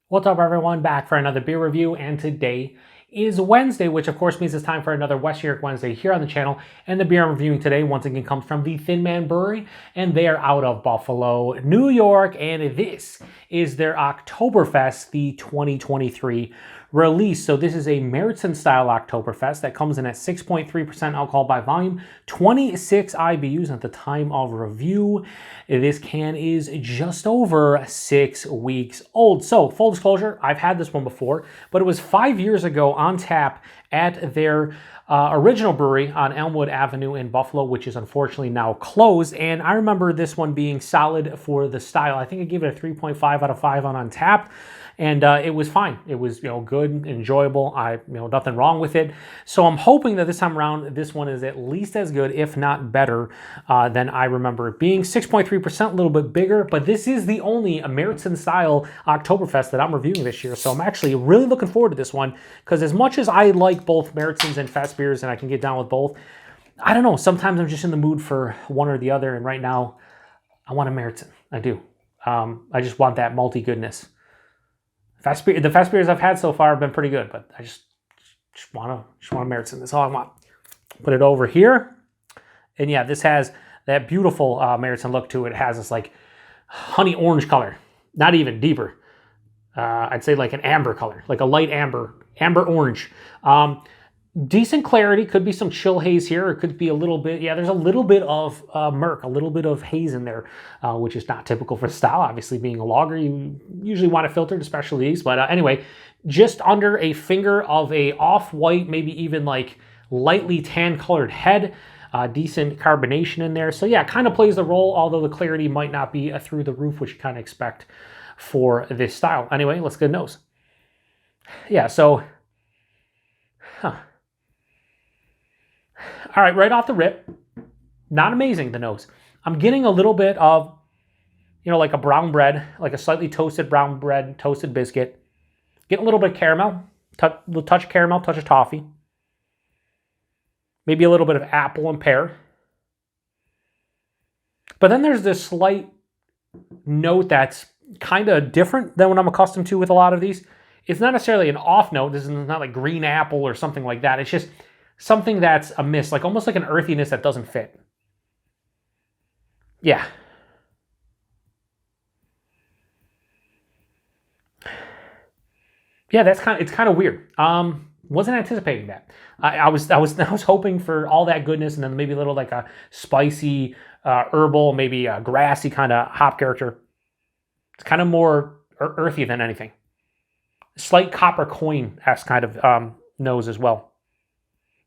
What's up, everyone? Back for another beer review, and today is Wednesday, which of course means it's time for another West York Wednesday here on the channel. And the beer I'm reviewing today once again comes from the Thin Man Brewery, and they are out of Buffalo, New York, and this is their Oktoberfest, the 2023 release. So this is a Märzen-style Oktoberfest that comes in at 6.3% alcohol by volume, 26 IBUs at the time of review. This can is just over 6 weeks old. So full disclosure, I've had this one before, but it was 5 years ago on tap at their original brewery on Elmwood Avenue in Buffalo, which is unfortunately now closed. And I remember this one being solid for the style. I think I gave it a 3.5 out of 5 on Untappd. And it was fine. It was, good, enjoyable. Nothing wrong with it. So I'm hoping that this time around, this one is at least as good, if not better, than I remember it being. 6.3%, a little bit bigger, but this is the only Märzen-style Oktoberfest that I'm reviewing this year. So I'm actually really looking forward to this one, because as much as I like both Märzens and fest beers, and I can get down with both, I don't know. Sometimes I'm just in the mood for one or the other, and right now, I want a Märzen. I do. I just want that malty goodness. The fest beers I've had so far have been pretty good, but I just want a Märzen. That's all I want. Put it over here, and yeah, this has that beautiful Märzen look to it. It has this like honey orange color, not even deeper. I'd say like an amber color, like a light amber orange. Decent clarity, could be some chill haze here, or it could be a little bit, there's a little bit of murk, a little bit of haze in there, which is not typical for the style. Obviously, being a lager, you usually want it filtered, especially these. But anyway, just under a finger of a off-white, maybe even like lightly tan-colored head, decent carbonation in there. So yeah, it kind of plays the role, although the clarity might not be through the roof, which you kind of expect for this style. Anyway, let's get a nose. Yeah, so, All right, right off the rip, not amazing, the nose. I'm getting a little bit of, like a brown bread, like a slightly toasted brown bread, toasted biscuit. Getting a little bit of caramel, little touch of caramel, touch of toffee. Maybe a little bit of apple and pear. But then there's this slight note that's kind of different than what I'm accustomed to with a lot of these. It's not necessarily an off note. This is not like green apple or something like that. It's just something that's amiss, like almost like an earthiness that doesn't fit. Yeah. Yeah, it's kind of weird. Wasn't anticipating that. I was hoping for all that goodness, and then maybe a little like a spicy herbal, maybe a grassy kind of hop character. It's kind of more earthy than anything. Slight copper coin-esque kind of nose as well.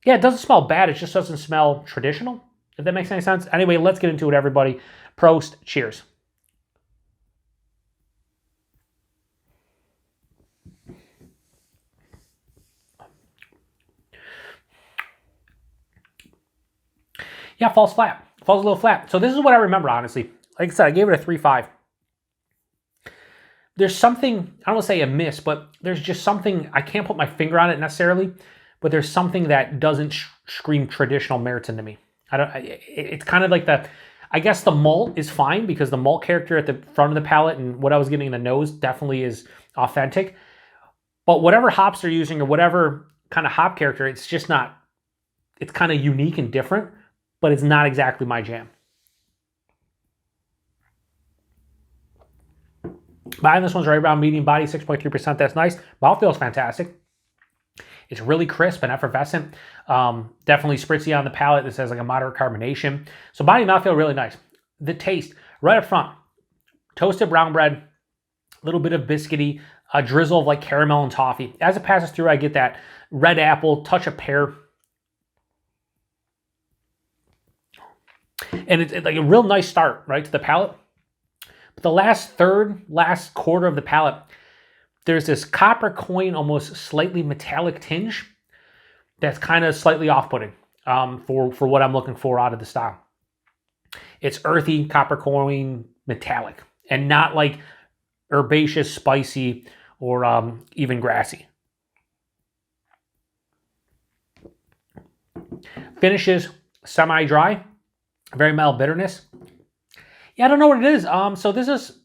Yeah, it doesn't smell bad. It just doesn't smell traditional, if that makes any sense. Anyway, let's get into it, everybody. Prost. Cheers. Yeah, falls flat. Falls a little flat. So this is what I remember, honestly. Like I said, I gave it a 3.5. There's something, I don't want to say amiss, but there's just something, I can't put my finger on it necessarily, but there's something that doesn't scream traditional Märzen to me. It's kind of like I guess the malt is fine, because the malt character at the front of the palate and what I was getting in the nose definitely is authentic. But whatever hops they're using, or whatever kind of hop character, it's just not, it's kind of unique and different, but it's not exactly my jam. Buying this one's right around medium body, 6.3%. That's nice. Mouthfeel is fantastic. It's really crisp and effervescent. Definitely spritzy on the palate. This has like a moderate carbonation. So body and mouthfeel really nice. The taste, right up front, toasted brown bread, a little bit of biscuity, a drizzle of like caramel and toffee. As it passes through, I get that red apple, touch of pear. And it's like a real nice start, right, to the palate. But the last quarter of the palate, there's this copper coin, almost slightly metallic tinge that's kind of slightly off-putting for what I'm looking for out of the style. It's earthy, copper coin, metallic, and not like herbaceous, spicy, or even grassy. Finishes semi-dry, very mild bitterness. Yeah, I don't know what it is. So this is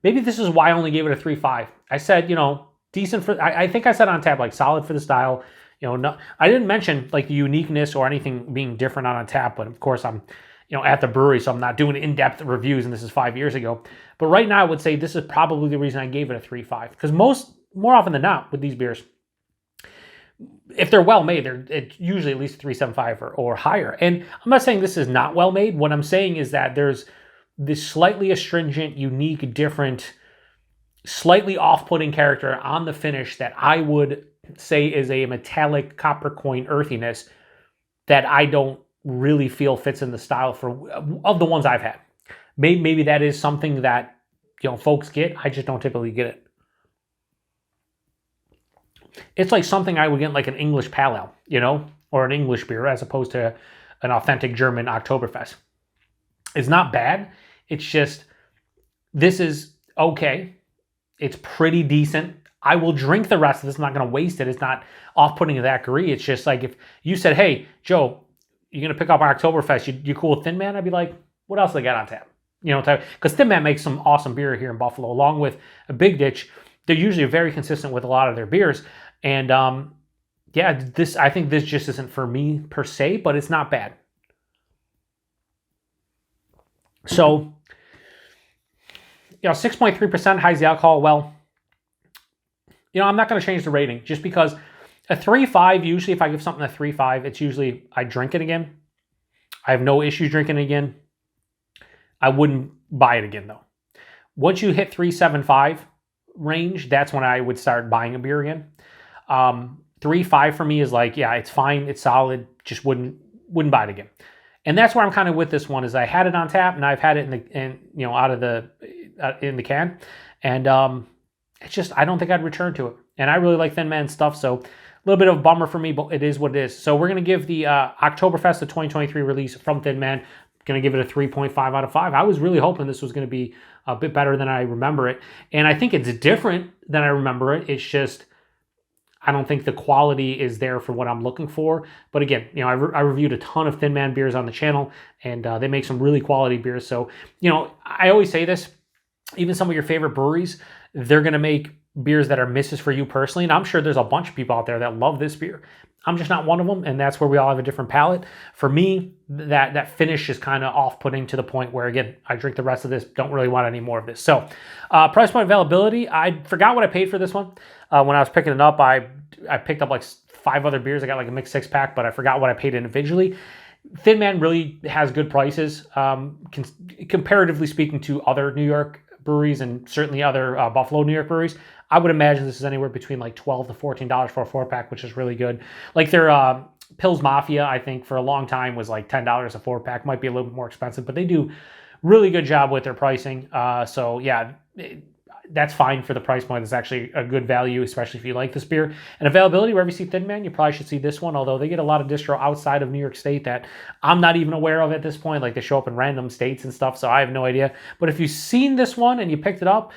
maybe this is why I only gave it a 3.5. I said, decent for, I think I said on tap, like solid for the style. No, I didn't mention like the uniqueness or anything being different on tap, but of course I'm, at the brewery, so I'm not doing in-depth reviews, and this is 5 years ago. But right now I would say this is probably the reason I gave it a 3.5, because more often than not with these beers, if they're well made, it's usually at least 3.75 or higher. And I'm not saying this is not well made. What I'm saying is that there's this slightly astringent, unique, different, slightly off-putting character on the finish that I would say is a metallic copper coin earthiness that I don't really feel fits in the style of the ones I've had. Maybe that is something that folks get. I just don't typically get it. It's like something I would get like an English pale ale, or an English beer as opposed to an authentic German Oktoberfest. It's not bad. It's just, this is okay. It's pretty decent. I will drink the rest of this. I'm not going to waste it. It's not off-putting to that degree. It's just like if you said, hey, Joe, you're going to pick up our Oktoberfest, you cool with Thin Man? I'd be like, what else they got on tap? Because Thin Man makes some awesome beer here in Buffalo, along with a Big Ditch. They're usually very consistent with a lot of their beers. And I think this just isn't for me per se, but it's not bad. So, 6.3% hides the alcohol. Well, I'm not going to change the rating just because a 3.5, usually if I give something a 3.5, it's usually I drink it again. I have no issues drinking it again. I wouldn't buy it again though. Once you hit 3.75 range, that's when I would start buying a beer again. 3.5 for me is like, yeah, it's fine, it's solid, just wouldn't buy it again. And that's where I'm kind of with this one, is I had it on tap and I've had it in the can, and it's just, I don't think I'd return to it. And I really like Thin Man stuff, so a little bit of a bummer for me, but it is what it is. So we're going to give the Oktoberfest, the 2023 release from Thin Man, going to give it a 3.5 out of 5. I was really hoping this was going to be a bit better than I remember it. And I think it's different than I remember it. It's just, I don't think the quality is there for what I'm looking for. But again, I reviewed a ton of Thin Man beers on the channel, and they make some really quality beers. So, I always say this, even some of your favorite breweries, they're going to make beers that are misses for you personally. And I'm sure there's a bunch of people out there that love this beer. I'm just not one of them, and that's where we all have a different palate. For me, that finish is kind of off-putting to the point where, again, I drink the rest of this, don't really want any more of this. So, price point availability, I forgot what I paid for this one. When I was picking it up, I picked up like 5 other beers. I got like a mixed 6-pack, but I forgot what I paid individually. Thin Man really has good prices, comparatively speaking to other New York breweries and certainly other Buffalo, New York breweries. I would imagine this is anywhere between like $12 to $14 for a 4-pack, which is really good. Like their Pils Mafia, I think for a long time was like $10 a 4-pack. Might be a little bit more expensive, but they do really good job with their pricing. So yeah, that's fine for the price point. It's actually a good value, especially if you like this beer. And availability, wherever you see Thin Man, you probably should see this one, although they get a lot of distro outside of New York State that I'm not even aware of at this point. Like they show up in random states and stuff, so I have no idea. But if you've seen this one and you picked it up,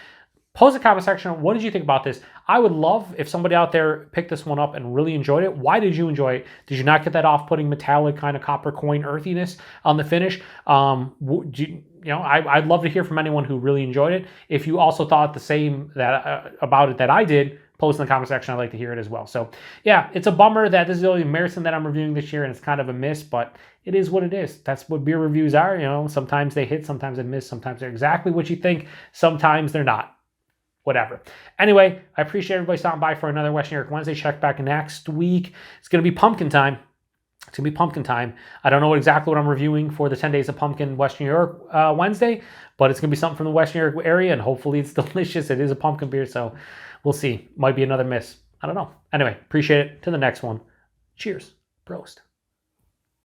post a comment section. What did you think about this? I would love if somebody out there picked this one up and really enjoyed it. Why did you enjoy it? Did you not get that off-putting metallic kind of copper coin earthiness on the finish? I'd love to hear from anyone who really enjoyed it. If you also thought the same about it that I did, post in the comment section. I'd like to hear it as well. So yeah, it's a bummer that this is the only Märzen that I'm reviewing this year, and it's kind of a miss, but it is what it is. That's what beer reviews are. Sometimes they hit, sometimes they miss, sometimes they're exactly what you think, sometimes they're not. Whatever. Anyway, I appreciate everybody stopping by for another West New York Wednesday. Check back next week. It's going to be pumpkin time. It's going to be pumpkin time. I don't know exactly what I'm reviewing for the 10 Days of Pumpkin West New York Wednesday, but it's going to be something from the West New York area, and hopefully it's delicious. It is a pumpkin beer, so we'll see. Might be another miss. I don't know. Anyway, appreciate it. To the next one. Cheers. Prost.